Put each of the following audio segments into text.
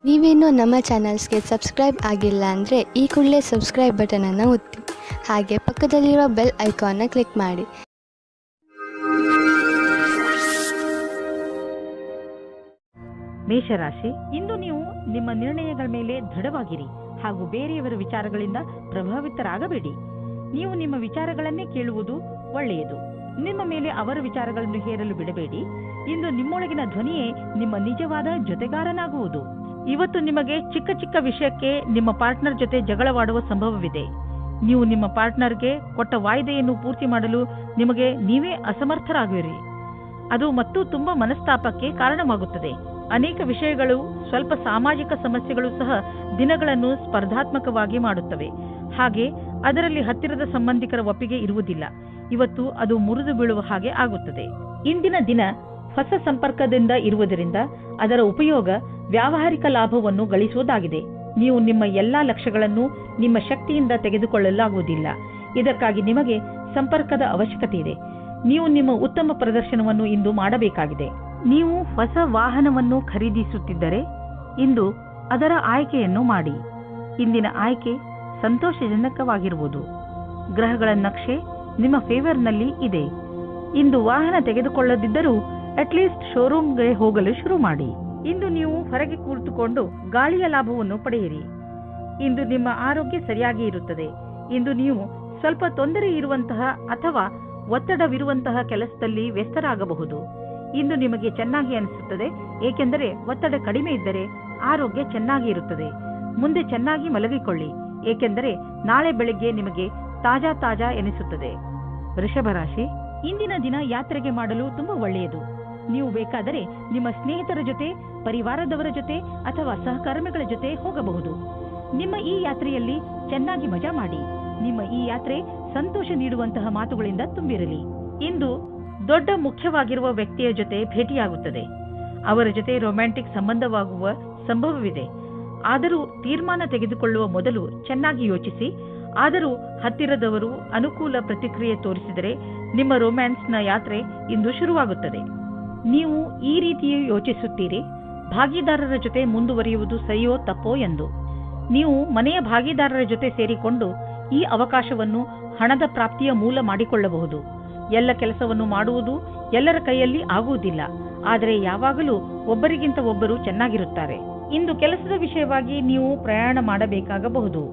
ನೀವೇನೂ ನಮ್ಮ ಚಾನಲ್ಸ್ಗೆ ಸಬ್ಸ್ಕ್ರೈಬ್ ಆಗಿಲ್ಲ ಅಂದರೆ ಈ ಕೂಡಲೇ ಸಬ್ಸ್ಕ್ರೈಬ್ ಬಟನನ್ನು ಒತ್ತಿ ಹಾಗೆ ಪಕ್ಕದಲ್ಲಿರುವ ಬೆಲ್ ಐಕಾನ್ನ ಕ್ಲಿಕ್ ಮಾಡಿ. ಮೇಷರಾಶಿ, ಇಂದು ನೀವು ನಿಮ್ಮ ನಿರ್ಣಯಗಳ ಮೇಲೆ ದೃಢವಾಗಿರಿ ಹಾಗೂ ಬೇರೆಯವರ ವಿಚಾರಗಳಿಂದ ಪ್ರಭಾವಿತರಾಗಬೇಡಿ. ನೀವು ನಿಮ್ಮ ವಿಚಾರಗಳನ್ನೇ ಕೇಳುವುದು ಒಳ್ಳೆಯದು. ನಿಮ್ಮ ಮೇಲೆ ಅವರ ವಿಚಾರಗಳನ್ನು ಹೇರಲು ಬಿಡಬೇಡಿ. ಇಂದು ನಿಮ್ಮೊಳಗಿನ ಧ್ವನಿಯೇ ನಿಮ್ಮ ನಿಜವಾದ ಜೊತೆಗಾರನಾಗುವುದು. ಇವತ್ತು ನಿಮಗೆ ಚಿಕ್ಕ ಚಿಕ್ಕ ವಿಷಯಕ್ಕೆ ನಿಮ್ಮ ಪಾರ್ಟ್ನರ್ ಜೊತೆ ಜಗಳವಾಡುವ ಸಂಭವವಿದೆ. ನೀವು ನಿಮ್ಮ ಪಾರ್ಟ್ನರ್ಗೆ ಕೊಟ್ಟ ವಾಯ್ದೆಯನ್ನು ಪೂರ್ತಿ ಮಾಡಲು ನಿಮಗೆ ನೀವೇ ಅಸಮರ್ಥರಾಗುವಿರಿ. ಅದು ಮತ್ತು ತುಂಬಾ ಮನಸ್ತಾಪಕ್ಕೆ ಕಾರಣವಾಗುತ್ತದೆ. ಅನೇಕ ವಿಷಯಗಳು, ಸ್ವಲ್ಪ ಸಾಮಾಜಿಕ ಸಮಸ್ಯೆಗಳು ಸಹ ದಿನಗಳನ್ನು ಸ್ಪರ್ಧಾತ್ಮಕವಾಗಿ ಮಾಡುತ್ತವೆ. ಹಾಗೆ ಅದರಲ್ಲಿ ಹತ್ತಿರದ ಸಂಬಂಧಿಕರ ಒಪ್ಪಿಗೆ ಇರುವುದಿಲ್ಲ. ಇವತ್ತು ಅದು ಮುರಿದು ಬೀಳುವ ಹಾಗೆ ಆಗುತ್ತದೆ. ಇಂದಿನ ದಿನ ಹೊಸ ಸಂಪರ್ಕದಿಂದ ಇರುವುದರಿಂದ ಅದರ ಉಪಯೋಗ ವ್ಯಾವಹಾರಿಕ ಲಾಭವನ್ನು ಗಳಿಸುವುದಾಗಿದೆ. ನೀವು ನಿಮ್ಮ ಎಲ್ಲಾ ಲಕ್ಷ್ಯಗಳನ್ನು ನಿಮ್ಮ ಶಕ್ತಿಯಿಂದ ತೆಗೆದುಕೊಳ್ಳಲಾಗುವುದಿಲ್ಲ. ಇದಕ್ಕಾಗಿ ನಿಮಗೆ ಸಂಪರ್ಕದ ಅವಶ್ಯಕತೆ ಇದೆ. ನೀವು ನಿಮ್ಮ ಉತ್ತಮ ಪ್ರದರ್ಶನವನ್ನು ಇಂದು ಮಾಡಬೇಕಾಗಿದೆ. ನೀವು ಹೊಸ ವಾಹನವನ್ನು ಖರೀದಿಸುತ್ತಿದ್ದರೆ ಇಂದು ಅದರ ಆಯ್ಕೆಯನ್ನು ಮಾಡಿ. ಇಂದಿನ ಆಯ್ಕೆ ಸಂತೋಷಜನಕವಾಗಿರುವುದು. ಗ್ರಹಗಳ ನಕ್ಷೆ ನಿಮ್ಮ ಫೇವರ್ನಲ್ಲಿ ಇದೆ. ಇಂದು ವಾಹನ ತೆಗೆದುಕೊಳ್ಳದಿದ್ದರೂ ಅಟ್ಲೀಸ್ಟ್ ಶೋರೂಮ್ಗೆ ಹೋಗಲು ಶುರು ಮಾಡಿ. ಇಂದು ನೀವು ಹೊರಗೆ ಕೂತುಕೊಂಡು ಗಾಳಿಯ ಲಾಭವನ್ನು ಪಡೆಯಿರಿ. ಇಂದು ನಿಮ್ಮ ಆರೋಗ್ಯ ಸರಿಯಾಗಿ ಇರುತ್ತದೆ. ಇಂದು ನೀವು ಸ್ವಲ್ಪ ತೊಂದರೆ ಇರುವಂತಹ ಅಥವಾ ಒತ್ತಡವಿರುವಂತಹ ಕೆಲಸದಲ್ಲಿ ವ್ಯಸ್ತರಾಗಬಹುದು. ಇಂದು ನಿಮಗೆ ಚೆನ್ನಾಗಿ ಅನಿಸುತ್ತದೆ, ಏಕೆಂದರೆ ಒತ್ತಡ ಕಡಿಮೆ ಇದ್ದರೆ ಆರೋಗ್ಯ ಚೆನ್ನಾಗಿ ಇರುತ್ತದೆ. ಮುಂದೆ ಚೆನ್ನಾಗಿ ಮಲಗಿಕೊಳ್ಳಿ, ಏಕೆಂದರೆ ನಾಳೆ ಬೆಳಿಗ್ಗೆ ನಿಮಗೆ ತಾಜಾ ಎನಿಸುತ್ತದೆ. ವೃಷಭ ರಾಶಿ, ಇಂದಿನ ದಿನ ಯಾತ್ರೆಗೆ ಮಾಡಲು ತುಂಬಾ ಒಳ್ಳೆಯದು. ನೀವು ಬೇಕಾದರೆ ನಿಮ್ಮ ಸ್ನೇಹಿತರ ಜೊತೆ, ಪರಿವಾರದವರ ಜೊತೆ ಅಥವಾ ಸಹಕರ್ಮಿಗಳ ಜೊತೆ ಹೋಗಬಹುದು. ನಿಮ್ಮ ಈ ಯಾತ್ರೆಯಲ್ಲಿ ಚೆನ್ನಾಗಿ ಮಜಾ ಮಾಡಿ. ನಿಮ್ಮ ಈ ಯಾತ್ರೆ ಸಂತೋಷ ನೀಡುವಂತಹ ಮಾತುಗಳಿಂದ ತುಂಬಿರಲಿ. ಇಂದು ದೊಡ್ಡ ಮುಖ್ಯವಾಗಿರುವ ವ್ಯಕ್ತಿಯ ಜೊತೆ ಭೇಟಿಯಾಗುತ್ತದೆ. ಅವರ ಜೊತೆ ರೊಮ್ಯಾಂಟಿಕ್ ಸಂಬಂಧವಾಗುವ ಸಂಭವವಿದೆ. ಆದರೂ ತೀರ್ಮಾನ ತೆಗೆದುಕೊಳ್ಳುವ ಮೊದಲು ಚೆನ್ನಾಗಿ ಯೋಚಿಸಿ. ಆದರೂ ಹತ್ತಿರದವರು ಅನುಕೂಲ ಪ್ರತಿಕ್ರಿಯೆ ತೋರಿಸಿದರೆ ನಿಮ್ಮ ರೊಮ್ಯಾನ್ಸ್ನ ಯಾತ್ರೆ ಇಂದು ಶುರುವಾಗುತ್ತದೆ. ನೀವು ಈ ರೀತಿಯೇ ಯೋಚಿಸುತ್ತೀರಿ, ಭಾಗಿದಾರರ ಜೊತೆ ಮುಂದುವರಿಯುವುದು ಸರಿಯೋ ತಪ್ಪೋ ಎಂದು. ನೀವು ಮನೆಯ ಭಾಗಿದಾರರ ಜೊತೆ ಸೇರಿಕೊಂಡು ಈ ಅವಕಾಶವನ್ನು ಹಣದ ಪ್ರಾಪ್ತಿಯ ಮೂಲ ಮಾಡಿಕೊಳ್ಳಬಹುದು. ಎಲ್ಲ ಕೆಲಸವನ್ನು ಮಾಡುವುದು ಎಲ್ಲರ ಕೈಯಲ್ಲಿ ಆಗುವುದಿಲ್ಲ, ಆದರೆ ಯಾವಾಗಲೂ ಒಬ್ಬರಿಗಿಂತ ಒಬ್ಬರು ಚೆನ್ನಾಗಿರುತ್ತಾರೆ. ಇಂದು ಕೆಲಸದ ವಿಷಯವಾಗಿ ನೀವು ಪ್ರಯಾಣ ಮಾಡಬೇಕಾಗಬಹುದು.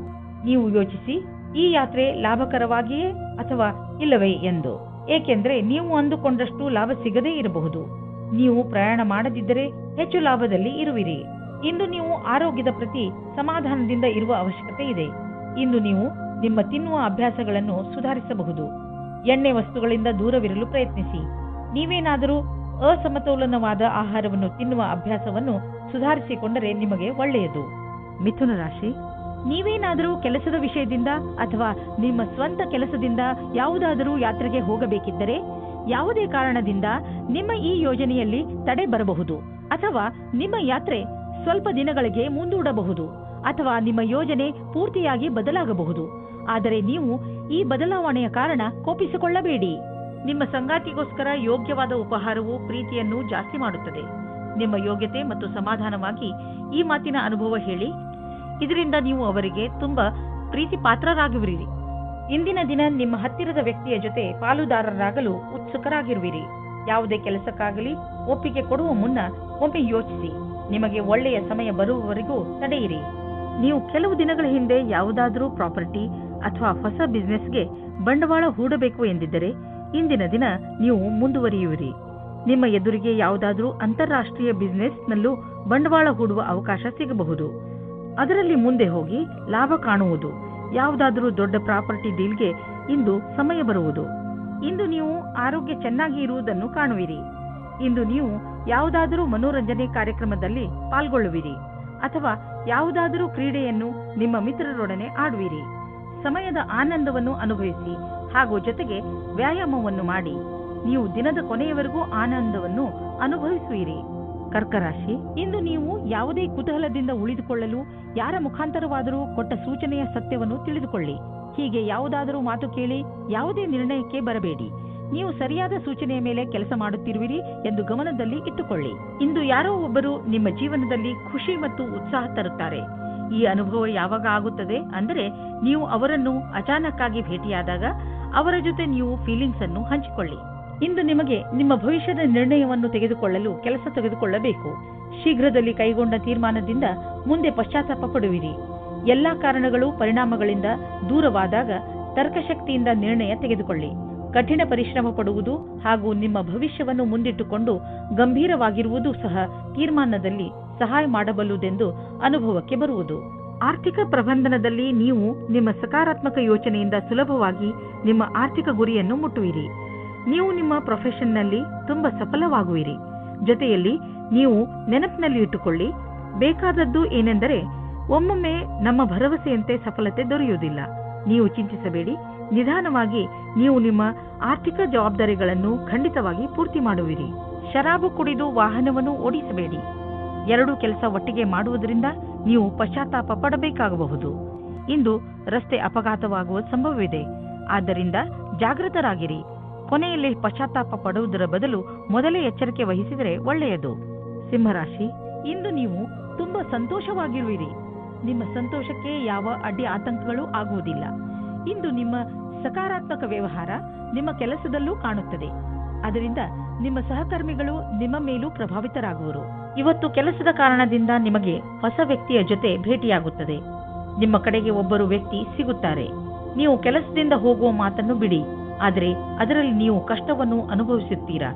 ನೀವು ಯೋಚಿಸಿ, ಈ ಯಾತ್ರೆ ಲಾಭಕರವಾಗಿಯೇ ಅಥವಾ ಇಲ್ಲವೇ ಎಂದು. ಏಕೆಂದರೆ ನೀವು ಅಂದುಕೊಂಡಷ್ಟು ಲಾಭ ಸಿಗದೇ ಇರಬಹುದು. ನೀವು ಪ್ರಯಾಣ ಮಾಡದಿದ್ದರೆ ಹೆಚ್ಚು ಲಾಭದಲ್ಲಿ ಇರುವಿರಿ. ಇಂದು ನೀವು ಆರೋಗ್ಯದ ಪ್ರತಿ ಸಮಾಧಾನದಿಂದ ಇರುವ ಅವಶ್ಯಕತೆ ಇದೆ. ಇಂದು ನೀವು ನಿಮ್ಮ ತಿನ್ನುವ ಅಭ್ಯಾಸಗಳನ್ನು ಸುಧಾರಿಸಬಹುದು. ಎಣ್ಣೆ ವಸ್ತುಗಳಿಂದ ದೂರವಿರಲು ಪ್ರಯತ್ನಿಸಿ. ನೀವೇನಾದರೂ ಅಸಮತೋಲನವಾದ ಆಹಾರವನ್ನು ತಿನ್ನುವ ಅಭ್ಯಾಸವನ್ನು ಸುಧಾರಿಸಿಕೊಂಡರೆ ನಿಮಗೆ ಒಳ್ಳೆಯದು. ಮಿಥುನ ರಾಶಿ, ನೀವೇನಾದರೂ ಕೆಲಸದ ವಿಷಯದಿಂದ ಅಥವಾ ನಿಮ್ಮ ಸ್ವಂತ ಕೆಲಸದಿಂದ ಯಾವುದಾದರೂ ಯಾತ್ರೆಗೆ ಹೋಗಬೇಕಿದ್ದರೆ ಯಾವುದೇ ಕಾರಣದಿಂದ ನಿಮ್ಮ ಈ ಯೋಜನೆಯಲ್ಲಿ ತಡೆ ಬರಬಹುದು, ಅಥವಾ ನಿಮ್ಮ ಯಾತ್ರೆ ಸ್ವಲ್ಪ ದಿನಗಳಿಗೆ ಮುಂದೂಡಬಹುದು, ಅಥವಾ ನಿಮ್ಮ ಯೋಜನೆ ಪೂರ್ತಿಯಾಗಿ ಬದಲಾಗಬಹುದು. ಆದರೆ ನೀವು ಈ ಬದಲಾವಣೆಯ ಕಾರಣ ಕೋಪಿಸಿಕೊಳ್ಳಬೇಡಿ. ನಿಮ್ಮ ಸಂಗಾತಿಗೋಸ್ಕರ ಯೋಗ್ಯವಾದ ಉಪಹಾರವು ಪ್ರೀತಿಯನ್ನು ಜಾಸ್ತಿ ಮಾಡುತ್ತದೆ. ನಿಮ್ಮ ಯೋಗ್ಯತೆ ಮತ್ತು ಸಮಾಧಾನವಾಗಿ ಈ ಮಾತಿನ ಅನುಭವ ಹೇಳಿ. ಇದರಿಂದ ನೀವು ಅವರಿಗೆ ತುಂಬಾ ಪ್ರೀತಿ ಪಾತ್ರರಾಗುವಿರಿ. ಇಂದಿನ ದಿನ ನಿಮ್ಮ ಹತ್ತಿರದ ವ್ಯಕ್ತಿಯ ಜೊತೆ ಪಾಲುದಾರರಾಗಲು ಉತ್ಸುಕರಾಗಿರುವಿರಿ. ಯಾವುದೇ ಕೆಲಸಕ್ಕಾಗಲಿ ಒಪ್ಪಿಗೆ ಕೊಡುವ ಮುನ್ನ ಒಮ್ಮೆ ಯೋಚಿಸಿ. ನಿಮಗೆ ಒಳ್ಳೆಯ ಸಮಯ ಬರುವವರೆಗೂ ತಡೆಯಿರಿ. ನೀವು ಕೆಲವು ದಿನಗಳ ಹಿಂದೆ ಯಾವುದಾದರೂ ಪ್ರಾಪರ್ಟಿ ಅಥವಾ ಹೊಸ ಬಿಸ್ನೆಸ್ಗೆ ಬಂಡವಾಳ ಹೂಡಬೇಕು ಎಂದಿದ್ದರೆ ಇಂದಿನ ದಿನ ನೀವು ಮುಂದುವರಿಯುವಿರಿ. ನಿಮ್ಮ ಎದುರಿಗೆ ಯಾವುದಾದರೂ ಅಂತಾರಾಷ್ಟ್ರೀಯ ಬಿಸ್ನೆಸ್ನಲ್ಲೂ ಬಂಡವಾಳ ಹೂಡುವ ಅವಕಾಶ ಸಿಗಬಹುದು. ಅದರಲ್ಲಿ ಮುಂದೆ ಹೋಗಿ ಲಾಭ ಕಾಣುವುದು. ಯಾವುದಾದರೂ ದೊಡ್ಡ ಪ್ರಾಪರ್ಟಿ ಡೀಲ್ಗೆ ಇಂದು ಸಮಯ ಬರುವುದು. ಇಂದು ನೀವು ಆರೋಗ್ಯ ಚೆನ್ನಾಗಿ ಇರುವುದನ್ನು ಕಾಣುವಿರಿ. ಇಂದು ನೀವು ಯಾವುದಾದರೂ ಮನೋರಂಜನೆ ಕಾರ್ಯಕ್ರಮದಲ್ಲಿ ಪಾಲ್ಗೊಳ್ಳುವಿರಿ ಅಥವಾ ಯಾವುದಾದರೂ ಕ್ರೀಡೆಯನ್ನು ನಿಮ್ಮ ಮಿತ್ರರೊಡನೆ ಆಡುವಿರಿ. ಸಮಯದ ಆನಂದವನ್ನು ಅನುಭವಿಸಿ ಹಾಗೂ ಜೊತೆಗೆ ವ್ಯಾಯಾಮವನ್ನು ಮಾಡಿ. ನೀವು ದಿನದ ಕೊನೆಯವರೆಗೂ ಆನಂದವನ್ನು ಅನುಭವಿಸುವಿರಿ. ಕರ್ಕರಾಶಿ, ಇಂದು ನೀವು ಯಾವುದೇ ಕುತೂಹಲದಿಂದ ಉಳಿದುಕೊಳ್ಳಲು ಯಾರ ಮುಖಾಂತರವಾದರೂ ಕೊಟ್ಟ ಸೂಚನೆಯ ಸತ್ಯವನ್ನು ತಿಳಿದುಕೊಳ್ಳಿ. ಹೀಗೆ ಯಾವುದಾದರೂ ಮಾತು ಕೇಳಿ ಯಾವುದೇ ನಿರ್ಣಯಕ್ಕೆ ಬರಬೇಡಿ. ನೀವು ಸರಿಯಾದ ಸೂಚನೆಯ ಮೇಲೆ ಕೆಲಸ ಮಾಡುತ್ತಿರುವಿರಿ ಎಂದು ಗಮನದಲ್ಲಿ ಇಟ್ಟುಕೊಳ್ಳಿ. ಇಂದು ಯಾರೋ ಒಬ್ಬರು ನಿಮ್ಮ ಜೀವನದಲ್ಲಿ ಖುಷಿ ಮತ್ತು ಉತ್ಸಾಹ ತರುತ್ತಾರೆ. ಈ ಅನುಭವ ಯಾವಾಗ ಆಗುತ್ತದೆ ಅಂದರೆ ನೀವು ಅವರನ್ನು ಅಚಾನಕ್ಕಾಗಿ ಭೇಟಿಯಾದಾಗ ಅವರ ಜೊತೆ ನೀವು ಫೀಲಿಂಗ್ಸ್ ಅನ್ನು ಹಂಚಿಕೊಳ್ಳಿ. ಇಂದು ನಿಮಗೆ ನಿಮ್ಮ ಭವಿಷ್ಯದ ನಿರ್ಣಯವನ್ನು ತೆಗೆದುಕೊಳ್ಳಲು ಕೆಲಸ ತೆಗೆದುಕೊಳ್ಳಬೇಕು. ಶೀಘ್ರದಲ್ಲಿ ಕೈಗೊಂಡ ತೀರ್ಮಾನದಿಂದ ಮುಂದೆ ಪಶ್ಚಾತ್ತಾಪ ಪಡುವಿರಿ. ಎಲ್ಲಾ ಕಾರಣಗಳು ಪರಿಣಾಮಗಳಿಂದ ದೂರವಾದಾಗ ತರ್ಕಶಕ್ತಿಯಿಂದ ನಿರ್ಣಯ ತೆಗೆದುಕೊಳ್ಳಿ. ಕಠಿಣ ಪರಿಶ್ರಮ ಪಡುವುದು ಹಾಗೂ ನಿಮ್ಮ ಭವಿಷ್ಯವನ್ನು ಮುಂದಿಟ್ಟುಕೊಂಡು ಗಂಭೀರವಾಗಿರುವುದು ಸಹ ತೀರ್ಮಾನದಲ್ಲಿ ಸಹಾಯ ಮಾಡಬಲ್ಲುದೆಂದು ಅನುಭವಕ್ಕೆ ಬರುವುದು. ಆರ್ಥಿಕ ಪ್ರಬಂಧನದಲ್ಲಿ ನೀವು ನಿಮ್ಮ ಸಕಾರಾತ್ಮಕ ಯೋಚನೆಯಿಂದ ಸುಲಭವಾಗಿ ನಿಮ್ಮ ಆರ್ಥಿಕ ಗುರಿಯನ್ನು ಮುಟ್ಟುವಿರಿ. ನೀವು ನಿಮ್ಮ ಪ್ರೊಫೆಷನ್ನಲ್ಲಿ ತುಂಬಾ ಸಫಲವಾಗುವಿರಿ. ಜೊತೆಯಲ್ಲಿ ನೀವು ನೆನಪಿನಲ್ಲಿ ಇಟ್ಟುಕೊಳ್ಳಿ, ಬೇಕಾದದ್ದು ಏನೆಂದರೆ ಒಮ್ಮೊಮ್ಮೆ ನಮ್ಮ ಭರವಸೆಯಂತೆ ಸಫಲತೆ ದೊರೆಯುವುದಿಲ್ಲ. ನೀವು ಚಿಂತಿಸಬೇಡಿ. ನಿಧಾನವಾಗಿ ನೀವು ನಿಮ್ಮ ಆರ್ಥಿಕ ಜವಾಬ್ದಾರಿಗಳನ್ನು ಖಂಡಿತವಾಗಿ ಪೂರ್ತಿ ಮಾಡುವಿರಿ. ಶರಾಬು ಕುಡಿದು ವಾಹನವನ್ನು ಓಡಿಸಬೇಡಿ. ಎರಡೂ ಕೆಲಸ ಒಟ್ಟಿಗೆ ಮಾಡುವುದರಿಂದ ನೀವು ಪಶ್ಚಾತ್ತಾಪ ಪಡಬೇಕಾಗಬಹುದು. ಇಂದು ರಸ್ತೆ ಅಪಘಾತವಾಗುವ ಸಂಭವವಿದೆ. ಆದ್ದರಿಂದ ಜಾಗೃತರಾಗಿರಿ. ಕೊನೆಯಲ್ಲಿ ಪಶ್ಚಾತ್ತಾಪ ಪಡುವುದರ ಬದಲು ಮೊದಲೇ ಎಚ್ಚರಿಕೆ ವಹಿಸಿದರೆ ಒಳ್ಳೆಯದು. ಸಿಂಹರಾಶಿ, ಇಂದು ನೀವು ತುಂಬಾ ಸಂತೋಷವಾಗಿರುವಿರಿ. ನಿಮ್ಮ ಸಂತೋಷಕ್ಕೆ ಯಾವ ಅಡ್ಡಿ ಆತಂಕಗಳು ಆಗುವುದಿಲ್ಲ. ಇಂದು ನಿಮ್ಮ ಸಕಾರಾತ್ಮಕ ವ್ಯವಹಾರ ನಿಮ್ಮ ಕೆಲಸದಲ್ಲೂ ಕಾಣುತ್ತದೆ. ಅದರಿಂದ ನಿಮ್ಮ ಸಹಕರ್ಮಿಗಳು ನಿಮ್ಮ ಮೇಲೂ ಪ್ರಭಾವಿತರಾಗುವರು. ಇವತ್ತು ಕೆಲಸದ ಕಾರಣದಿಂದ ನಿಮಗೆ ಹೊಸ ವ್ಯಕ್ತಿಯ ಜೊತೆ ಭೇಟಿಯಾಗುತ್ತದೆ. ನಿಮ್ಮ ಕಡೆಗೆ ಒಬ್ಬರು ವ್ಯಕ್ತಿ ಸಿಗುತ್ತಾರೆ. ನೀವು ಕೆಲಸದಿಂದ ಹೋಗುವ ಮಾತನ್ನು ಬಿಡಿ, ಆದರೆ ಅದರಲ್ಲಿ ನೀವು ಕಷ್ಟವನ್ನು ಅನುಭವಿಸುತ್ತೀರಾ.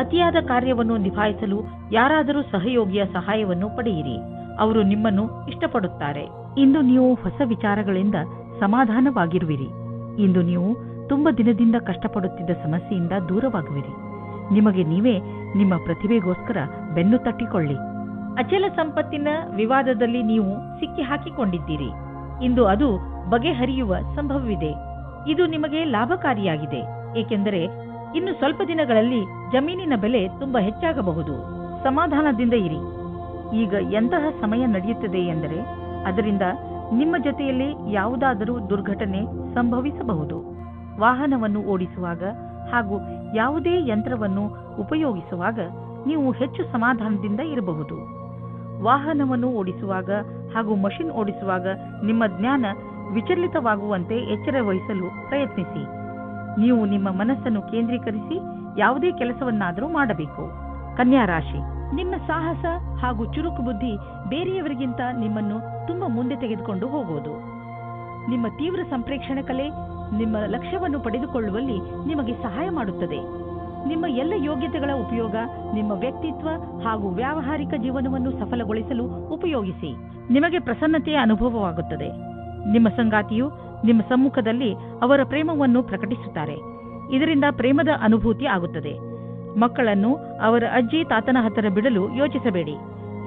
ಅತಿಯಾದ ಕಾರ್ಯವನ್ನು ನಿಭಾಯಿಸಲು ಯಾರಾದರೂ ಸಹಯೋಗಿಯ ಸಹಾಯವನ್ನು ಪಡೆಯಿರಿ. ಅವರು ನಿಮ್ಮನ್ನು ಇಷ್ಟಪಡುತ್ತಾರೆ. ಇಂದು ನೀವು ಹೊಸ ವಿಚಾರಗಳಿಂದ ಸಮಾಧಾನವಾಗಿರುವಿರಿ. ಇಂದು ನೀವು ತುಂಬ ದಿನದಿಂದ ಕಷ್ಟಪಡುತ್ತಿದ್ದ ಸಮಸ್ಯೆಯಿಂದ ದೂರವಾಗುವಿರಿ. ನಿಮಗೆ ನೀವೇ ನಿಮ್ಮ ಪ್ರತಿಭೆಗೋಸ್ಕರ ಬೆನ್ನು ತಟ್ಟಿಕೊಳ್ಳಿ. ಅಚಲ ಸಂಪತ್ತಿನ ವಿವಾದದಲ್ಲಿ ನೀವು ಸಿಕ್ಕಿ ಹಾಕಿಕೊಂಡಿದ್ದೀರಿ. ಇಂದು ಅದು ಬಗೆಹರಿಯುವ ಸಂಭವವಿದೆ. ಇದು ನಿಮಗೆ ಲಾಭಕಾರಿಯಾಗಿದೆ, ಏಕೆಂದರೆ ಇನ್ನು ಸ್ವಲ್ಪ ದಿನಗಳಲ್ಲಿ ಜಮೀನಿನ ಬೆಲೆ ತುಂಬಾ ಹೆಚ್ಚಾಗಬಹುದು. ಸಮಾಧಾನದಿಂದ ಇರಿ. ಈಗ ಎಂತಹ ಸಮಯ ನಡೆಯುತ್ತದೆ ಎಂದರೆ ಅದರಿಂದ ನಿಮ್ಮ ಜೊತೆಯಲ್ಲಿ ಯಾವುದಾದರೂ ದುರ್ಘಟನೆ ಸಂಭವಿಸಬಹುದು. ವಾಹನವನ್ನು ಓಡಿಸುವಾಗ ಹಾಗೂ ಯಾವುದೇ ಯಂತ್ರವನ್ನು ಉಪಯೋಗಿಸುವಾಗ ನೀವು ಹೆಚ್ಚು ಸಮಾಧಾನದಿಂದ ಇರಬಹುದು. ವಾಹನವನ್ನು ಓಡಿಸುವಾಗ ಹಾಗೂ ಮಷಿನ್ ಓಡಿಸುವಾಗ ನಿಮ್ಮ ಜ್ಞಾನ ವಿಚಲಿತವಾಗುವಂತೆ ಎಚ್ಚರ ವಹಿಸಲು ಪ್ರಯತ್ನಿಸಿ. ನೀವು ನಿಮ್ಮ ಮನಸ್ಸನ್ನು ಕೇಂದ್ರೀಕರಿಸಿ ಯಾವುದೇ ಕೆಲಸವನ್ನಾದರೂ ಮಾಡಬೇಕು. ಕನ್ಯಾ ರಾಶಿ, ನಿಮ್ಮ ಸಾಹಸ ಹಾಗೂ ಚುರುಕು ಬುದ್ಧಿ ಬೇರೆಯವರಿಗಿಂತ ನಿಮ್ಮನ್ನು ತುಂಬಾ ಮುಂದೆ ತೆಗೆದುಕೊಂಡು ಹೋಗುವುದು. ನಿಮ್ಮ ತೀವ್ರ ಸಂಪ್ರೇಕ್ಷಣೆ ಕಲೆ ನಿಮ್ಮ ಲಕ್ಷ್ಯವನ್ನು ಪಡೆದುಕೊಳ್ಳುವಲ್ಲಿ ನಿಮಗೆ ಸಹಾಯ ಮಾಡುತ್ತದೆ. ನಿಮ್ಮ ಎಲ್ಲ ಯೋಗ್ಯತೆಗಳ ಉಪಯೋಗ ನಿಮ್ಮ ವ್ಯಕ್ತಿತ್ವ ಹಾಗೂ ವ್ಯಾವಹಾರಿಕ ಜೀವನವನ್ನು ಸಫಲಗೊಳಿಸಲು ಉಪಯೋಗಿಸಿ. ನಿಮಗೆ ಪ್ರಸನ್ನತೆಯ ಅನುಭವವಾಗುತ್ತದೆ. ನಿಮ್ಮ ಸಂಗಾತಿಯು ನಿಮ್ಮ ಸಮ್ಮುಖದಲ್ಲಿ ಅವರ ಪ್ರೇಮವನ್ನು ಪ್ರಕಟಿಸುತ್ತಾರೆ. ಇದರಿಂದ ಪ್ರೇಮದ ಅನುಭೂತಿ ಆಗುತ್ತದೆ. ಮಕ್ಕಳನ್ನು ಅವರ ಅಜ್ಜಿ ತಾತನ ಹತ್ತಿರ ಬಿಡಲು ಯೋಚಿಸಬೇಡಿ,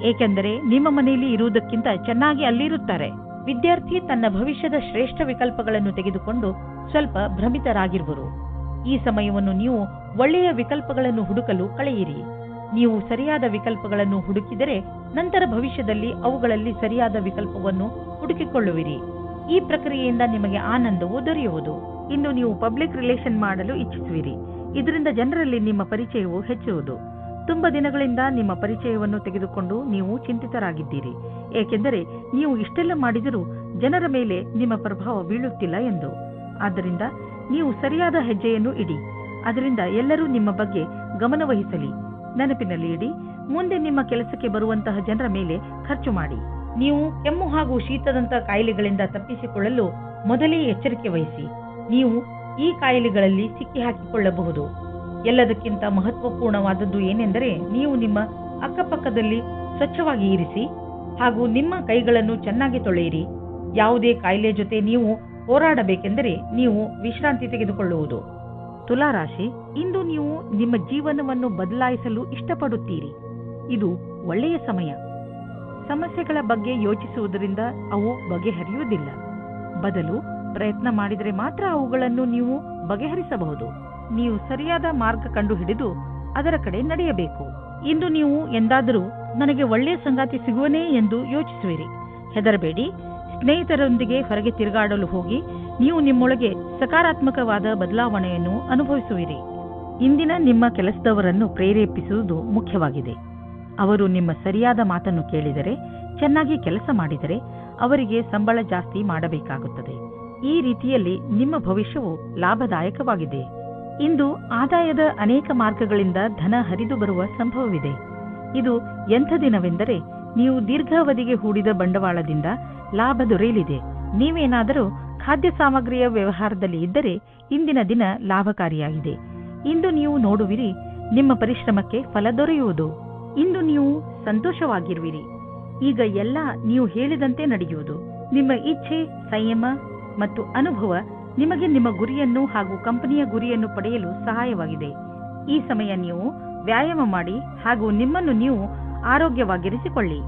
ಏಕೆಂದರೆ ನಿಮ್ಮ ಮನೆಯಲ್ಲಿ ಇರುವುದಕ್ಕಿಂತ ಚೆನ್ನಾಗಿ ಅಲ್ಲಿರುತ್ತಾರೆ. ವಿದ್ಯಾರ್ಥಿ ತನ್ನ ಭವಿಷ್ಯದ ಶ್ರೇಷ್ಠ ವಿಕಲ್ಪಗಳನ್ನು ತೆಗೆದುಕೊಂಡು ಸ್ವಲ್ಪ ಭ್ರಮಿತರಾಗಿರುವರು. ಈ ಸಮಯವನ್ನು ನೀವು ಒಳ್ಳೆಯ ವಿಕಲ್ಪಗಳನ್ನು ಹುಡುಕಲು ಕಳೆಯಿರಿ. ನೀವು ಸರಿಯಾದ ವಿಕಲ್ಪಗಳನ್ನು ಹುಡುಕಿದರೆ ನಂತರ ಭವಿಷ್ಯದಲ್ಲಿ ಅವುಗಳಲ್ಲಿ ಸರಿಯಾದ ವಿಕಲ್ಪವನ್ನು ಹುಡುಕಿಕೊಳ್ಳುವಿರಿ. ಈ ಪ್ರಕ್ರಿಯೆಯಿಂದ ನಿಮಗೆ ಆನಂದವು ದೊರೆಯುವುದು. ಇಂದು ನೀವು ಪಬ್ಲಿಕ್ ರಿಲೇಷನ್ ಮಾಡಲು ಇಚ್ಛಿಸುವಿರಿ. ಇದರಿಂದ ಜನರಲ್ಲಿ ನಿಮ್ಮ ಪರಿಚಯವು ಹೆಚ್ಚುವುದು. ತುಂಬ ದಿನಗಳಿಂದ ನಿಮ್ಮ ಪರಿಚಯವನ್ನು ತೆಗೆದುಕೊಂಡು ನೀವು ಚಿಂತಿತರಾಗಿದ್ದೀರಿ, ಏಕೆಂದರೆ ನೀವು ಇಷ್ಟೆಲ್ಲ ಮಾಡಿದರೂ ಜನರ ಮೇಲೆ ನಿಮ್ಮ ಪ್ರಭಾವ ಬೀಳುತ್ತಿಲ್ಲ ಎಂದು. ಆದ್ದರಿಂದ ನೀವು ಸರಿಯಾದ ಹೆಜ್ಜೆಯನ್ನು ಇಡಿ. ಅದರಿಂದ ಎಲ್ಲರೂ ನಿಮ್ಮ ಬಗ್ಗೆ ಗಮನವಹಿಸಲಿ. ನೆನಪಿನಲ್ಲಿ ಇಡಿ, ಮುಂದೆ ನಿಮ್ಮ ಕೆಲಸಕ್ಕೆ ಬರುವಂತಹ ಜನರ ಮೇಲೆ ಖರ್ಚು ಮಾಡಿ. ನೀವು ಕೆಮ್ಮು ಹಾಗೂ ಶೀತದಂತಹ ಕಾಯಿಲೆಗಳಿಂದ ತಪ್ಪಿಸಿಕೊಳ್ಳಲು ಮೊದಲೇ ಎಚ್ಚರಿಕೆ ವಹಿಸಿ. ನೀವು ಈ ಕಾಯಿಲೆಗಳಲ್ಲಿ ಸಿಕ್ಕಿ ಹಾಕಿಕೊಳ್ಳಬಹುದು. ಎಲ್ಲದಕ್ಕಿಂತ ಮಹತ್ವಪೂರ್ಣವಾದದ್ದು ಏನೆಂದರೆ ನೀವು ನಿಮ್ಮ ಅಕ್ಕಪಕ್ಕದಲ್ಲಿ ಸ್ವಚ್ಛವಾಗಿ ಇರಿಸಿ ಹಾಗೂ ನಿಮ್ಮ ಕೈಗಳನ್ನು ಚೆನ್ನಾಗಿ ತೊಳೆಯಿರಿ. ಯಾವುದೇ ಕಾಯಿಲೆ ಜೊತೆ ನೀವು ಹೋರಾಡಬೇಕೆಂದರೆ ನೀವು ವಿಶ್ರಾಂತಿ ತೆಗೆದುಕೊಳ್ಳುವುದು. ತುಲಾ ರಾಶಿ, ಇಂದು ನೀವು ನಿಮ್ಮ ಜೀವನವನ್ನು ಬದಲಾಯಿಸಲು ಇಷ್ಟಪಡುತ್ತೀರಿ. ಇದು ಒಳ್ಳೆಯ ಸಮಯ. ಸಮಸ್ಯೆಗಳ ಬಗ್ಗೆ ಯೋಚಿಸುವುದರಿಂದ ಅವು ಬಗೆಹರಿಯುವುದಿಲ್ಲ. ಬದಲು ಪ್ರಯತ್ನ ಮಾಡಿದರೆ ಮಾತ್ರ ಅವುಗಳನ್ನು ನೀವು ಬಗೆಹರಿಸಬಹುದು. ನೀವು ಸರಿಯಾದ ಮಾರ್ಗ ಕಂಡುಹಿಡಿದು ಅದರ ಕಡೆ ನಡೆಯಬೇಕು. ಇಂದು ನೀವು ಎಂದಾದರೂ ನನಗೆ ಒಳ್ಳೆಯ ಸಂಗಾತಿ ಸಿಗುವನೇ ಎಂದು ಯೋಚಿಸುವಿರಿ. ಹೆದರಬೇಡಿ. ಸ್ನೇಹಿತರೊಂದಿಗೆ ಹೊರಗೆ ತಿರುಗಾಡಲು ಹೋಗಿ ನೀವು ನಿಮ್ಮೊಳಗೆ ಸಕಾರಾತ್ಮಕವಾದ ಬದಲಾವಣೆಯನ್ನು ಅನುಭವಿಸುವಿರಿ. ಇಂದಿನ ನಿಮ್ಮ ಕೆಲಸದವರನ್ನು ಪ್ರೇರೇಪಿಸುವುದು ಮುಖ್ಯವಾಗಿದೆ. ಅವರು ನಿಮ್ಮ ಸರಿಯಾದ ಮಾತನ್ನು ಕೇಳಿದರೆ, ಚೆನ್ನಾಗಿ ಕೆಲಸ ಮಾಡಿದರೆ ಅವರಿಗೆ ಸಂಬಳ ಜಾಸ್ತಿ ಮಾಡಬೇಕಾಗುತ್ತದೆ. ಈ ರೀತಿಯಲ್ಲಿ ನಿಮ್ಮ ಭವಿಷ್ಯವು ಲಾಭದಾಯಕವಾಗಿದೆ. ಇಂದು ಆದಾಯದ ಅನೇಕ ಮಾರ್ಗಗಳಿಂದ ಧನ ಹರಿದು ಬರುವ ಸಂಭವವಿದೆ. ಇದು ಎಂಥ ದಿನವೆಂದರೆ ನೀವು ದೀರ್ಘಾವಧಿಗೆ ಹೂಡಿದ ಬಂಡವಾಳದಿಂದ ಲಾಭ ದೊರೆಯಲಿದೆ. ನೀವೇನಾದರೂ ಖಾದ್ಯ ಸಾಮಗ್ರಿಯ ವ್ಯವಹಾರದಲ್ಲಿ ಇದ್ದರೆ ಇಂದಿನ ದಿನ ಲಾಭಕಾರಿಯಾಗಿದೆ. ಇಂದು ನೀವು ನೋಡುವಿರಿ, ನಿಮ್ಮ ಪರಿಶ್ರಮಕ್ಕೆ ಫಲ ದೊರೆಯುವುದು. ಇಂದು ನೀವು ಸಂತೋಷವಾಗಿರುವಿರಿ. ಈಗ ಎಲ್ಲ ನೀವು ಹೇಳಿದಂತೆ ನಡೆಯುವುದು. ನಿಮ್ಮ ಇಚ್ಛೆ, ಸಂಯಮ ಮತ್ತು ಅನುಭವ ನಿಮಗೆ ನಿಮ್ಮ ಗುರಿಯನ್ನು ಹಾಗೂ ಕಂಪನಿಯ ಗುರಿಯನ್ನು ಪಡೆಯಲು ಸಹಾಯವಾಗಿದೆ. ಈ ಸಮಯ ನೀವು ವ್ಯಾಯಾಮ ಮಾಡಿ ಹಾಗೂ ನಿಮ್ಮನ್ನು ನೀವು ಆರೋಗ್ಯವಾಗಿರಿಸಿಕೊಳ್ಳಿ.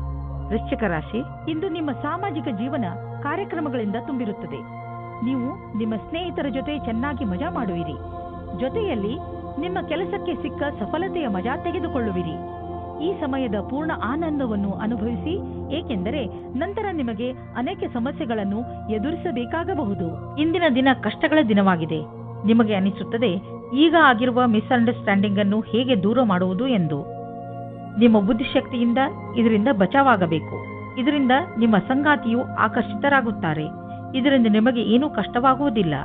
ವೃಶ್ಚಿಕ ರಾಶಿ, ಇಂದು ನಿಮ್ಮ ಸಾಮಾಜಿಕ ಜೀವನ ಕಾರ್ಯಕ್ರಮಗಳಿಂದ ತುಂಬಿರುತ್ತದೆ. ನೀವು ನಿಮ್ಮ ಸ್ನೇಹಿತರ ಜೊತೆ ಚೆನ್ನಾಗಿ ಮಜಾ ಮಾಡುವಿರಿ. ಜೊತೆಯಲ್ಲಿ ನಿಮ್ಮ ಕೆಲಸಕ್ಕೆ ಸಿಕ್ಕ ಸಫಲತೆಯ ಮಜಾ ತೆಗೆದುಕೊಳ್ಳುವಿರಿ. ಈ ಸಮಯದ ಪೂರ್ಣ ಆನಂದವನ್ನು ಅನುಭವಿಸಿ, ಏಕೆಂದರೆ ನಂತರ ನಿಮಗೆ ಅನೇಕ ಸಮಸ್ಯೆಗಳನ್ನು ಎದುರಿಸಬೇಕಾಗಬಹುದು. ಇಂದಿನ ದಿನ ಕಷ್ಟಗಳ ದಿನವಾಗಿದೆ. ನಿಮಗೆ ಅನಿಸುತ್ತದೆ ಈಗ ಆಗಿರುವ ಮಿಸ್ಅಂಡರ್ಸ್ಟ್ಯಾಂಡಿಂಗ್ ಅನ್ನು ಹೇಗೆ ದೂರ ಮಾಡುವುದು ಎಂದು. ನಿಮ್ಮ ಬುದ್ಧಿಶಕ್ತಿಯಿಂದ ಇದರಿಂದ ಬಚಾವಾಗಬೇಕು. ಇದರಿಂದ ನಿಮ್ಮ ಸಂಗಾತಿಯು ಆಕರ್ಷಿತರಾಗುತ್ತಾರೆ. ಇದರಿಂದ ನಿಮಗೆ ಏನೂ ಕಷ್ಟವಾಗುವುದಿಲ್ಲ.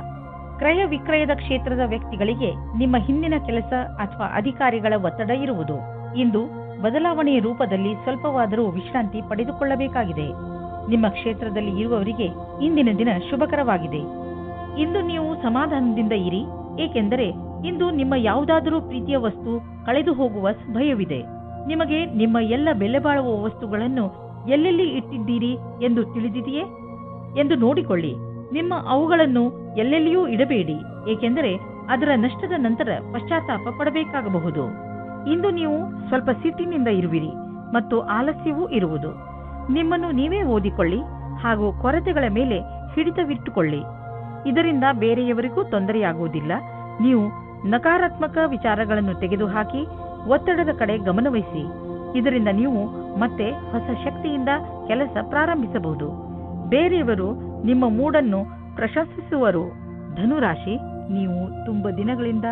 ಕ್ರಯ ವಿಕ್ರಯದ ಕ್ಷೇತ್ರದ ವ್ಯಕ್ತಿಗಳಿಗೆ ನಿಮ್ಮ ಹಿಂದಿನ ಕೆಲಸ ಅಥವಾ ಅಧಿಕಾರಿಗಳ ಒತ್ತಡ ಇರುವುದು. ಇಂದು ಬದಲಾವಣೆಯ ರೂಪದಲ್ಲಿ ಸ್ವಲ್ಪವಾದರೂ ವಿಶ್ರಾಂತಿ ಪಡೆದುಕೊಳ್ಳಬೇಕಾಗಿದೆ. ನಿಮ್ಮ ಕ್ಷೇತ್ರದಲ್ಲಿ ಇರುವವರಿಗೆ ಇಂದಿನ ದಿನ ಶುಭಕರವಾಗಿದೆ. ಇಂದು ನೀವು ಸಮಾಧಾನದಿಂದ ಇರಿ, ಏಕೆಂದರೆ ಇಂದು ನಿಮ್ಮ ಯಾವುದಾದರೂ ಪ್ರೀತಿಯ ವಸ್ತು ಕಳೆದು ಹೋಗುವ ಭಯವಿದೆ. ನಿಮಗೆ ನಿಮ್ಮ ಎಲ್ಲ ಬೆಲೆ ಬಾಳುವ ವಸ್ತುಗಳನ್ನು ಎಲ್ಲೆಲ್ಲಿ ಇಟ್ಟಿದ್ದೀರಿ ಎಂದು ತಿಳಿದಿದೆಯೇ ಎಂದು ನೋಡಿಕೊಳ್ಳಿ. ನಿಮ್ಮ ಅವುಗಳನ್ನು ಎಲ್ಲೆಲ್ಲಿಯೂ ಇಡಬೇಡಿ, ಏಕೆಂದರೆ ಅದರ ನಷ್ಟದ ನಂತರ ಪಶ್ಚಾತ್ತಾಪ ಪಡಬೇಕಾಗಬಹುದು. ಇಂದು ನೀವು ಸ್ವಲ್ಪ ಸಿಟ್ಟಿನಿಂದ ಇರುವಿರಿ ಮತ್ತು ಆಲಸ್ಯವೂ ಇರುವುದು. ನಿಮ್ಮನ್ನು ನೀವೇ ಓದಿಕೊಳ್ಳಿ ಹಾಗೂ ಕೊರತೆಗಳ ಮೇಲೆ ಹಿಡಿತವಿಟ್ಟುಕೊಳ್ಳಿ. ಇದರಿಂದ ಬೇರೆಯವರಿಗೂ ತೊಂದರೆಯಾಗುವುದಿಲ್ಲ. ನೀವು ನಕಾರಾತ್ಮಕ ವಿಚಾರಗಳನ್ನು ತೆಗೆದುಹಾಕಿ ಒತ್ತಡದ ಕಡೆ ಗಮನವಹಿಸಿ. ಇದರಿಂದ ನೀವು ಮತ್ತೆ ಹೊಸ ಶಕ್ತಿಯಿಂದ ಕೆಲಸ ಪ್ರಾರಂಭಿಸಬಹುದು. ಬೇರೆಯವರು ನಿಮ್ಮ ಮೂಡನ್ನು ಪ್ರಶಂಸಿಸುವರು. ಧನುರಾಶಿ, ನೀವು ತುಂಬ ದಿನಗಳಿಂದ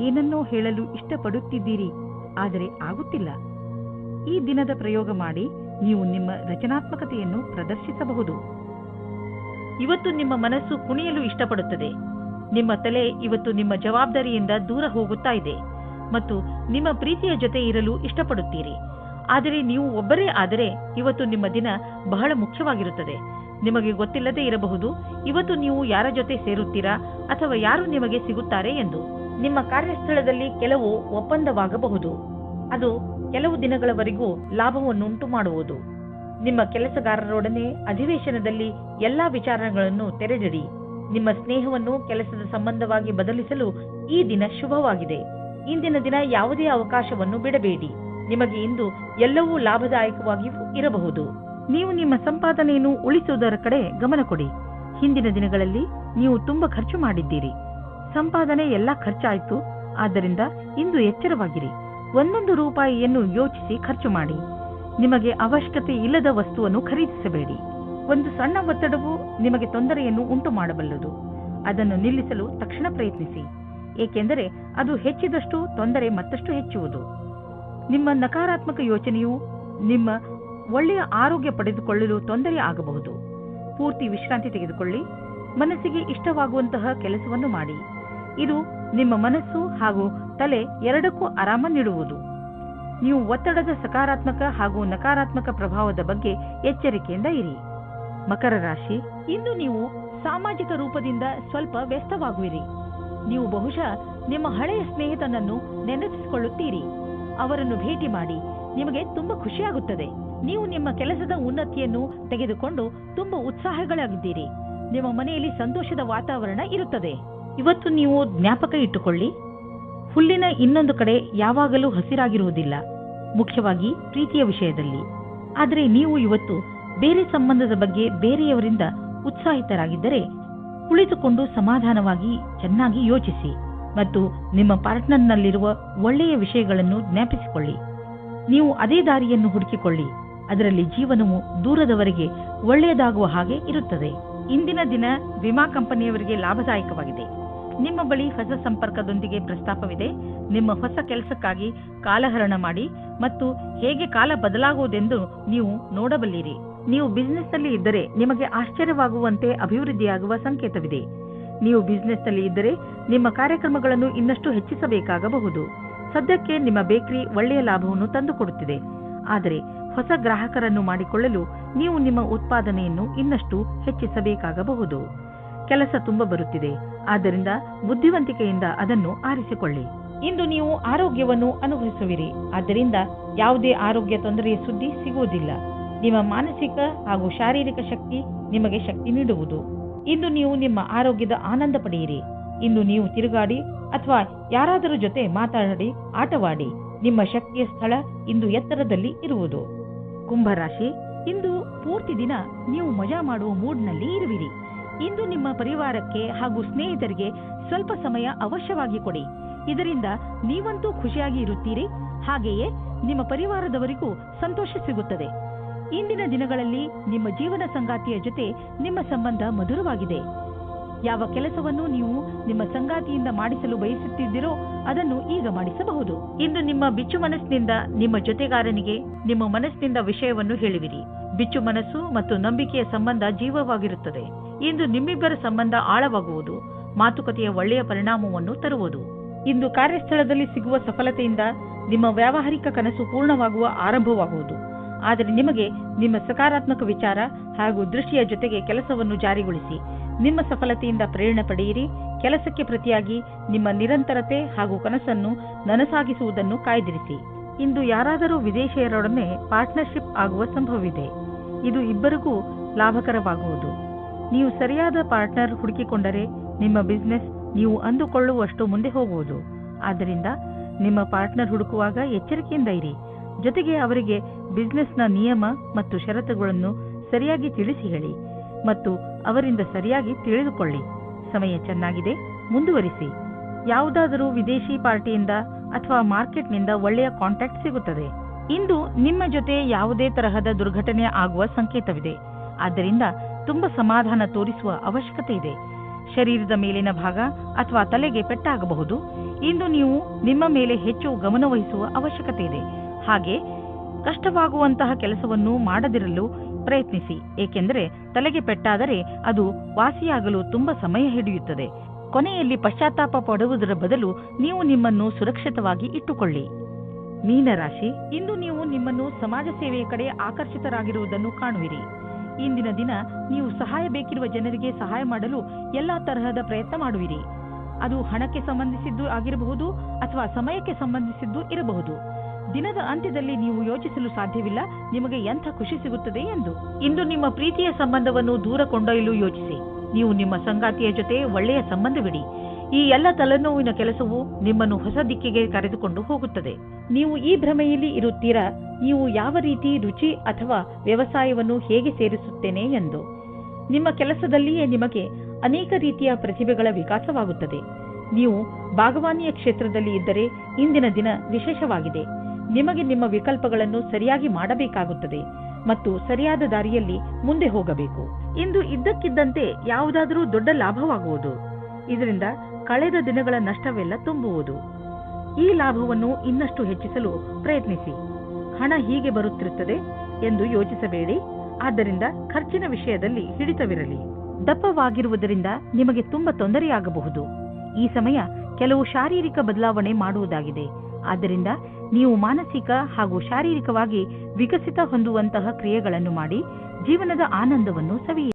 ಏನನ್ನೋ ಹೇಳಲು ಇಷ್ಟಪಡುತ್ತಿದ್ದೀರಿ, ಆದರೆ ಆಗುತ್ತಿಲ್ಲ. ಈ ದಿನದ ಪ್ರಯೋಗ ಮಾಡಿ ನೀವು ನಿಮ್ಮ ರಚನಾತ್ಮಕತೆಯನ್ನು ಪ್ರದರ್ಶಿಸಬಹುದು. ಇವತ್ತು ನಿಮ್ಮ ಮನಸ್ಸು ಕುಣಿಯಲು ಇಷ್ಟಪಡುತ್ತದೆ. ನಿಮ್ಮ ತಲೆ ಇವತ್ತು ನಿಮ್ಮ ಜವಾಬ್ದಾರಿಯಿಂದ ದೂರ ಹೋಗುತ್ತಾ ಇದೆ ಮತ್ತು ನಿಮ್ಮ ಪ್ರೀತಿಯ ಜೊತೆ ಇರಲು ಇಷ್ಟಪಡುತ್ತೀರಿ. ಆದರೆ ನೀವು ಒಬ್ಬರೇ ಆದರೆ ಇವತ್ತು ನಿಮ್ಮ ದಿನ ಬಹಳ ಮುಖ್ಯವಾಗಿರುತ್ತದೆ. ನಿಮಗೆ ಗೊತ್ತಿಲ್ಲದೆ ಇರಬಹುದು ಇವತ್ತು ನೀವು ಯಾರ ಜೊತೆ ಸೇರುತ್ತೀರಾ ಅಥವಾ ಯಾರು ನಿಮಗೆ ಸಿಗುತ್ತಾರೆ ಎಂದು. ನಿಮ್ಮ ಕಾರ್ಯಸ್ಥಳದಲ್ಲಿ ಕೆಲವು ಒಪ್ಪಂದವಾಗಬಹುದು. ಅದು ಕೆಲವು ದಿನಗಳವರೆಗೂ ಲಾಭವನ್ನುಂಟು ಮಾಡುವುದು. ನಿಮ್ಮ ಕೆಲಸಗಾರರೊಡನೆ ಅಧಿವೇಶನದಲ್ಲಿ ಎಲ್ಲಾ ವಿಚಾರಗಳನ್ನು ತೆರೆದಿಡಿ. ನಿಮ್ಮ ಸ್ನೇಹವನ್ನು ಕೆಲಸದ ಸಂಬಂಧವಾಗಿ ಬದಲಿಸಲು ಈ ದಿನ ಶುಭವಾಗಿದೆ. ಇಂದಿನ ದಿನ ಯಾವುದೇ ಅವಕಾಶವನ್ನು ಬಿಡಬೇಡಿ. ನಿಮಗೆ ಇಂದು ಎಲ್ಲವೂ ಲಾಭದಾಯಕವಾಗಿಯೂ ಇರಬಹುದು. ನೀವು ನಿಮ್ಮ ಸಂಪಾದನೆಯನ್ನು ಉಳಿಸುವುದರ ಕಡೆ ಗಮನ ಕೊಡಿ. ಹಿಂದಿನ ದಿನಗಳಲ್ಲಿ ನೀವು ತುಂಬಾ ಖರ್ಚು ಮಾಡಿದ್ದೀರಿ. ಸಂಪಾದನೆ ಎಲ್ಲ ಖರ್ಚಾಯಿತು. ಆದ್ದರಿಂದ ಇಂದು ಎಚ್ಚರವಾಗಿರಿ. ಒಂದೊಂದು ರೂಪಾಯಿಯನ್ನು ಯೋಚಿಸಿ ಖರ್ಚು ಮಾಡಿ. ನಿಮಗೆ ಅವಶ್ಯಕತೆ ಇಲ್ಲದ ವಸ್ತುವನ್ನು ಖರೀದಿಸಬೇಡಿ. ಒಂದು ಸಣ್ಣ ಒತ್ತಡವು ನಿಮಗೆ ತೊಂದರೆಯನ್ನು ಉಂಟು ಮಾಡಬಲ್ಲದು. ಅದನ್ನು ನಿಲ್ಲಿಸಲು ತಕ್ಷಣ ಪ್ರಯತ್ನಿಸಿ, ಏಕೆಂದರೆ ಅದು ಹೆಚ್ಚಿದಷ್ಟು ತೊಂದರೆ ಮತ್ತಷ್ಟು ಹೆಚ್ಚುವುದು. ನಿಮ್ಮ ನಕಾರಾತ್ಮಕ ಯೋಚನೆಯು ನಿಮ್ಮ ಒಳ್ಳೆಯ ಆರೋಗ್ಯ ಪಡೆದುಕೊಳ್ಳಲು ತೊಂದರೆ ಆಗಬಹುದು. ಪೂರ್ತಿ ವಿಶ್ರಾಂತಿ ತೆಗೆದುಕೊಳ್ಳಿ. ಮನಸ್ಸಿಗೆ ಇಷ್ಟವಾಗುವಂತಹ ಕೆಲಸವನ್ನು ಮಾಡಿ. ಇದು ನಿಮ್ಮ ಮನಸ್ಸು ಹಾಗೂ ತಲೆ ಎರಡಕ್ಕೂ ಆರಾಮ ನೀಡುವುದು. ನೀವು ಒತ್ತಡದ ಸಕಾರಾತ್ಮಕ ಹಾಗೂ ನಕಾರಾತ್ಮಕ ಪ್ರಭಾವದ ಬಗ್ಗೆ ಎಚ್ಚರಿಕೆಯಿಂದ ಇರಿ. ಮಕರ ರಾಶಿ, ಇಂದು ನೀವು ಸಾಮಾಜಿಕ ರೂಪದಿಂದ ಸ್ವಲ್ಪ ವ್ಯಸ್ತವಾಗುವಿರಿ. ನೀವು ಬಹುಶಃ ನಿಮ್ಮ ಹಳೆಯ ಸ್ನೇಹಿತನನ್ನು ನೆನಪಿಸಿಕೊಳ್ಳುತ್ತೀರಿ. ಅವರನ್ನು ಭೇಟಿ ಮಾಡಿ ನಿಮಗೆ ತುಂಬಾ ಖುಷಿಯಾಗುತ್ತದೆ. ನೀವು ನಿಮ್ಮ ಕೆಲಸದ ಉನ್ನತಿಯನ್ನು ತೆಗೆದುಕೊಂಡು ತುಂಬಾ ಉತ್ಸಾಹಗಳಾಗಿದ್ದೀರಿ. ನಿಮ್ಮ ಮನೆಯಲ್ಲಿ ಸಂತೋಷದ ವಾತಾವರಣ ಇರುತ್ತದೆ. ಇವತ್ತು ನೀವು ಜ್ಞಾಪಕ ಇಟ್ಟುಕೊಳ್ಳಿ, ಹುಲ್ಲಿನ ಇನ್ನೊಂದು ಕಡೆ ಯಾವಾಗಲೂ ಹಸಿರಾಗಿರುವುದಿಲ್ಲ, ಮುಖ್ಯವಾಗಿ ಪ್ರೀತಿಯ ವಿಷಯದಲ್ಲಿ. ಆದರೆ ನೀವು ಇವತ್ತು ಬೇರೆ ಸಂಬಂಧದ ಬಗ್ಗೆ ಬೇರೆಯವರಿಂದ ಉತ್ಸಾಹಿತರಾಗಿದ್ದರೆ ಕುಳಿತುಕೊಂಡು ಸಮಾಧಾನವಾಗಿ ಚೆನ್ನಾಗಿ ಯೋಚಿಸಿ ಮತ್ತು ನಿಮ್ಮ ಪಾರ್ಟ್ನರ್ನಲ್ಲಿರುವ ಒಳ್ಳೆಯ ವಿಷಯಗಳನ್ನು ಜ್ಞಾಪಿಸಿಕೊಳ್ಳಿ. ನೀವು ಅದೇ ದಾರಿಯನ್ನು ಹುಡುಕಿಕೊಳ್ಳಿ. ಅದರಲ್ಲಿ ಜೀವನವು ದೂರದವರೆಗೆ ಒಳ್ಳೆಯದಾಗುವ ಹಾಗೆ ಇರುತ್ತದೆ. ಇಂದಿನ ದಿನ ವಿಮಾ ಕಂಪನಿಯವರಿಗೆ ಲಾಭದಾಯಕವಾಗಿದೆ. ನಿಮ್ಮ ಬಳಿ ಹೊಸ ಸಂಪರ್ಕದೊಂದಿಗೆ ಪ್ರಸ್ತಾಪವಿದೆ. ನಿಮ್ಮ ಹೊಸ ಕೆಲಸಕ್ಕಾಗಿ ಕಾಲಹರಣ ಮಾಡಿ ಮತ್ತು ಹೇಗೆ ಕಾಲ ಬದಲಾಗುವುದೆಂದು ನೀವು ನೋಡಬಲ್ಲಿರಿ. ನೀವು ಬಿಸಿನೆಸ್ನಲ್ಲಿ ಇದ್ದರೆ ನಿಮಗೆ ಆಶ್ಚರ್ಯವಾಗುವಂತೆ ಅಭಿವೃದ್ಧಿಯಾಗುವ ಸಂಕೇತವಿದೆ. ನೀವು ಬಿಸಿನೆಸ್ನಲ್ಲಿ ಇದ್ದರೆ ನಿಮ್ಮ ಕಾರ್ಯಕ್ರಮಗಳನ್ನು ಇನ್ನಷ್ಟು ಹೆಚ್ಚಿಸಬೇಕಾಗಬಹುದು. ಸದ್ಯಕ್ಕೆ ನಿಮ್ಮ ಬೇಕರಿ ಒಳ್ಳೆಯ ಲಾಭವನ್ನು ತಂದುಕೊಡುತ್ತಿದೆ, ಆದರೆ ಹೊಸ ಗ್ರಾಹಕರನ್ನು ಮಾಡಿಕೊಳ್ಳಲು ನೀವು ನಿಮ್ಮ ಉತ್ಪಾದನೆಯನ್ನು ಇನ್ನಷ್ಟು ಹೆಚ್ಚಿಸಬೇಕಾಗಬಹುದು. ಕೆಲಸ ತುಂಬ ಬರುತ್ತಿದೆ, ಆದ್ದರಿಂದ ಬುದ್ಧಿವಂತಿಕೆಯಿಂದ ಅದನ್ನು ಆರಿಸಿಕೊಳ್ಳಿ. ಇಂದು ನೀವು ಆರೋಗ್ಯವನ್ನು ಅನುಭವಿಸುವಿರಿ, ಆದ್ದರಿಂದ ಯಾವುದೇ ಆರೋಗ್ಯ ತೊಂದರೆಯ ಸುದ್ದಿ ಸಿಗುವುದಿಲ್ಲ. ನಿಮ್ಮ ಮಾನಸಿಕ ಹಾಗೂ ಶಾರೀರಿಕ ಶಕ್ತಿ ನಿಮಗೆ ಶಕ್ತಿ ನೀಡುವುದು. ಇಂದು ನೀವು ನಿಮ್ಮ ಆರೋಗ್ಯದ ಆನಂದ ಪಡೆಯಿರಿ. ಇಂದು ನೀವು ತಿರುಗಾಡಿ ಅಥವಾ ಯಾರಾದರೂ ಜೊತೆ ಮಾತಾಡಿ ಆಟವಾಡಿ. ನಿಮ್ಮ ಶಕ್ತಿಯ ಸ್ಥಳ ಇಂದು ಎತ್ತರದಲ್ಲಿ ಇರುವುದು. ಕುಂಭರಾಶಿ, ಇಂದು ಪೂರ್ತಿ ದಿನ ನೀವು ಮಜಾ ಮಾಡುವ ಮೂಡ್ನಲ್ಲಿ ಇರುವಿರಿ. ಇಂದು ನಿಮ್ಮ ಪರಿವಾರಕ್ಕೆ ಹಾಗೂ ಸ್ನೇಹಿತರಿಗೆ ಸ್ವಲ್ಪ ಸಮಯ ಅವಶ್ಯವಾಗಿ ಕೊಡಿ. ಇದರಿಂದ ನೀವಂತೂ ಖುಷಿಯಾಗಿ ಇರುತ್ತೀರಿ, ಹಾಗೆಯೇ ನಿಮ್ಮ ಪರಿವಾರದವರಿಗೂ ಸಂತೋಷ ಸಿಗುತ್ತದೆ. ಇಂದಿನ ದಿನಗಳಲ್ಲಿ ನಿಮ್ಮ ಜೀವನ ಸಂಗಾತಿಯ ಜೊತೆ ನಿಮ್ಮ ಸಂಬಂಧ ಮಧುರವಾಗಿದೆ. ಯಾವ ಕೆಲಸವನ್ನು ನೀವು ನಿಮ್ಮ ಸಂಗಾತಿಯಿಂದ ಮಾಡಿಸಲು ಬಯಸುತ್ತಿದ್ದೀರೋ ಅದನ್ನು ಈಗ ಮಾಡಿಸಬಹುದು. ಇಂದು ನಿಮ್ಮ ಬಿಚ್ಚು ಮನಸ್ಸಿನಿಂದ ನಿಮ್ಮ ಜೊತೆಗಾರನಿಗೆ ನಿಮ್ಮ ಮನಸ್ಸಿನಿಂದ ವಿಷಯವನ್ನು ಹೇಳುವಿರಿ. ಬಿಚ್ಚು ಮನಸ್ಸು ಮತ್ತು ನಂಬಿಕೆಯ ಸಂಬಂಧ ಜೀವವಾಗಿರುತ್ತದೆ. ಇಂದು ನಿಮ್ಮಿಬ್ಬರ ಸಂಬಂಧ ಆಳವಾಗುವುದು, ಮಾತುಕತೆಯ ಒಳ್ಳೆಯ ಪರಿಣಾಮವನ್ನು ತರುವುದು. ಇಂದು ಕಾರ್ಯಸ್ಥಳದಲ್ಲಿ ಸಿಗುವ ಸಫಲತೆಯಿಂದ ನಿಮ್ಮ ವ್ಯಾವಹಾರಿಕ ಕನಸು ಪೂರ್ಣವಾಗುವ ಆರಂಭವಾಗುವುದು. ಆದರೆ ನಿಮಗೆ ನಿಮ್ಮ ಸಕಾರಾತ್ಮಕ ವಿಚಾರ ಹಾಗೂ ದೃಷ್ಟಿಯ ಜೊತೆಗೆ ಕೆಲಸವನ್ನು ಜಾರಿಗೊಳಿಸಿ. ನಿಮ್ಮ ಸಫಲತೆಯಿಂದ ಪ್ರೇರಣೆ ಪಡೆಯಿರಿ. ಕೆಲಸಕ್ಕೆ ಪ್ರತಿಯಾಗಿ ನಿಮ್ಮ ನಿರಂತರತೆ ಹಾಗೂ ಕನಸನ್ನು ನನಸಾಗಿಸುವುದನ್ನು ಕಾಯ್ದಿರಿಸಿ. ಇಂದು ಯಾರಾದರೂ ವಿದೇಶಿಯರೊಡನೆ ಪಾರ್ಟ್ನರ್ಶಿಪ್ ಆಗುವ ಸಂಭವವಿದೆ. ಇದು ಇಬ್ಬರಿಗೂ ಲಾಭಕರವಾಗುವುದು. ನೀವು ಸರಿಯಾದ ಪಾರ್ಟ್ನರ್ ಹುಡುಕಿಕೊಂಡರೆ ನಿಮ್ಮ ಬಿಸಿನೆಸ್ ನೀವು ಅಂದುಕೊಳ್ಳುವಷ್ಟು ಮುಂದೆ ಹೋಗುವುದು. ಆದ್ದರಿಂದ ನಿಮ್ಮ ಪಾರ್ಟ್ನರ್ ಹುಡುಕುವಾಗ ಎಚ್ಚರಿಕೆಯಿಂದ ಇರಿ. ಜೊತೆಗೆ ಅವರಿಗೆ ಬಿಸಿನೆಸ್ನ ನಿಯಮ ಮತ್ತು ಷರತ್ತುಗಳನ್ನು ಸರಿಯಾಗಿ ತಿಳಿಸಿ ಹೇಳಿ ಮತ್ತು ಅವರಿಂದ ಸರಿಯಾಗಿ ತಿಳಿದುಕೊಳ್ಳಿ. ಸಮಯ ಚೆನ್ನಾಗಿದೆ, ಮುಂದುವರಿಸಿ. ಯಾವುದಾದರೂ ವಿದೇಶಿ ಪಾರ್ಟಿಯಿಂದ ಅಥವಾ ಮಾರ್ಕೆಟ್ನಿಂದ ಒಳ್ಳೆಯ ಕಾಂಟ್ಯಾಕ್ಟ್ ಸಿಗುತ್ತದೆ. ಇಂದು ನಿಮ್ಮ ಜೊತೆ ಯಾವುದೇ ತರಹದ ದುರ್ಘಟನೆ ಆಗುವ ಸಂಕೇತವಿದೆ. ಆದ್ದರಿಂದ ತುಂಬಾ ಸಮಾಧಾನ ತೋರಿಸುವ ಅವಶ್ಯಕತೆ ಇದೆ. ಶರೀರದ ಮೇಲಿನ ಭಾಗ ಅಥವಾ ತಲೆಗೆ ಪೆಟ್ಟಾಗಬಹುದು. ಇಂದು ನೀವು ನಿಮ್ಮ ಮೇಲೆ ಹೆಚ್ಚು ಗಮನವಹಿಸುವ ಅವಶ್ಯಕತೆ ಇದೆ. ಹಾಗೆ ಕಷ್ಟವಾಗುವಂತಹ ಕೆಲಸವನ್ನು ಮಾಡದಿರಲು ಪ್ರಯತ್ನಿಸಿ, ಏಕೆಂದರೆ ತಲೆಗೆ ಪೆಟ್ಟಾದರೆ ಅದು ವಾಸಿಯಾಗಲು ತುಂಬಾ ಸಮಯ ಹಿಡಿಯುತ್ತದೆ. ಕೊನೆಯಲ್ಲಿ ಪಶ್ಚಾತ್ತಾಪ ಪಡುವುದರ ಬದಲು ನೀವು ನಿಮ್ಮನ್ನು ಸುರಕ್ಷಿತವಾಗಿ ಇಟ್ಟುಕೊಳ್ಳಿ. ಮೀನರಾಶಿ, ಇಂದು ನೀವು ನಿಮ್ಮನ್ನು ಸಮಾಜ ಸೇವೆಯ ಕಡೆ ಆಕರ್ಷಿತರಾಗಿರುವುದನ್ನು ಕಾಣುವಿರಿ. ಇಂದಿನ ದಿನ ನೀವು ಸಹಾಯ ಬೇಕಿರುವ ಜನರಿಗೆ ಸಹಾಯ ಮಾಡಲು ಎಲ್ಲಾ ತರಹದ ಪ್ರಯತ್ನ ಮಾಡುವಿರಿ. ಅದು ಹಣಕ್ಕೆ ಸಂಬಂಧಿಸಿದ್ದು ಆಗಿರಬಹುದು ಅಥವಾ ಸಮಯಕ್ಕೆ ಸಂಬಂಧಿಸಿದ್ದು ಇರಬಹುದು. ದಿನದ ಅಂತ್ಯದಲ್ಲಿ ನೀವು ಯೋಚಿಸಲು ಸಾಧ್ಯವಿಲ್ಲ ನಿಮಗೆ ಎಂಥ ಖುಷಿ ಸಿಗುತ್ತದೆ ಎಂದು. ಇಂದು ನಿಮ್ಮ ಪ್ರೀತಿಯ ಸಂಬಂಧವನ್ನು ದೂರ ಕೊಂಡೊಯ್ಯಲು ಯೋಚಿಸಿ. ನೀವು ನಿಮ್ಮ ಸಂಗಾತಿಯ ಜೊತೆ ಒಳ್ಳೆಯ ಸಂಬಂಧವಿಡಿ. ಈ ಎಲ್ಲ ತಲೆನೋವಿನ ಕೆಲಸವು ನಿಮ್ಮನ್ನು ಹೊಸ ದಿಕ್ಕಿಗೆ ಕರೆದುಕೊಂಡು ಹೋಗುತ್ತದೆ. ನೀವು ಈ ಭ್ರಮೆಯಲ್ಲಿ ಇರುತ್ತೀರಾ, ನೀವು ಯಾವ ರೀತಿ ರುಚಿ ಅಥವಾ ವ್ಯವಸಾಯವನ್ನು ಹೇಗೆ ಸೇರಿಸುತ್ತೇನೆ ಎಂದು. ನಿಮ್ಮ ಕೆಲಸದಲ್ಲಿಯೇ ನಿಮಗೆ ಅನೇಕ ರೀತಿಯ ಪ್ರತಿಭೆಗಳ ವಿಕಾಸವಾಗುತ್ತದೆ. ನೀವು ಬಾಗವಾನಿಯ ಕ್ಷೇತ್ರದಲ್ಲಿ ಇದ್ದರೆ ಇಂದಿನ ದಿನ ವಿಶೇಷವಾಗಿದೆ. ನಿಮಗೆ ನಿಮ್ಮ ವಿಕಲ್ಪಗಳನ್ನು ಸರಿಯಾಗಿ ಮಾಡಬೇಕಾಗುತ್ತದೆ ಮತ್ತು ಸರಿಯಾದ ದಾರಿಯಲ್ಲಿ ಮುಂದೆ ಹೋಗಬೇಕು. ಇಂದು ಇದ್ದಕ್ಕಿದ್ದಂತೆ ಯಾವುದಾದರೂ ದೊಡ್ಡ ಲಾಭವಾಗುವುದು. ಇದರಿಂದ ಕಳೆದ ದಿನಗಳ ನಷ್ಟವೆಲ್ಲ ತುಂಬುವುದು. ಈ ಲಾಭವನ್ನು ಇನ್ನಷ್ಟು ಹೆಚ್ಚಿಸಲು ಪ್ರಯತ್ನಿಸಿ. ಹಣ ಹೀಗೆ ಬರುತ್ತಿರುತ್ತದೆ ಎಂದು ಯೋಚಿಸಬೇಡಿ. ಆದ್ದರಿಂದ ಖರ್ಚಿನ ವಿಷಯದಲ್ಲಿ ಹಿಡಿತವಿರಲಿ. ದಪ್ಪವಾಗಿರುವುದರಿಂದ ನಿಮಗೆ ತುಂಬಾ ತೊಂದರೆಯಾಗಬಹುದು. ಈ ಸಮಯ ಕೆಲವು ಶಾರೀರಿಕ ಬದಲಾವಣೆ ಮಾಡುವುದಾಗಿದೆ. ಆದ್ದರಿಂದ ನೀವು ಮಾನಸಿಕ ಹಾಗೂ ಶಾರೀರಿಕವಾಗಿ ವಿಕಸಿತ ಹೊಂದುವಂತಹ ಕ್ರಿಯೆಗಳನ್ನು ಮಾಡಿ ಜೀವನದ ಆನಂದವನ್ನು ಸವಿಯಿರಿ.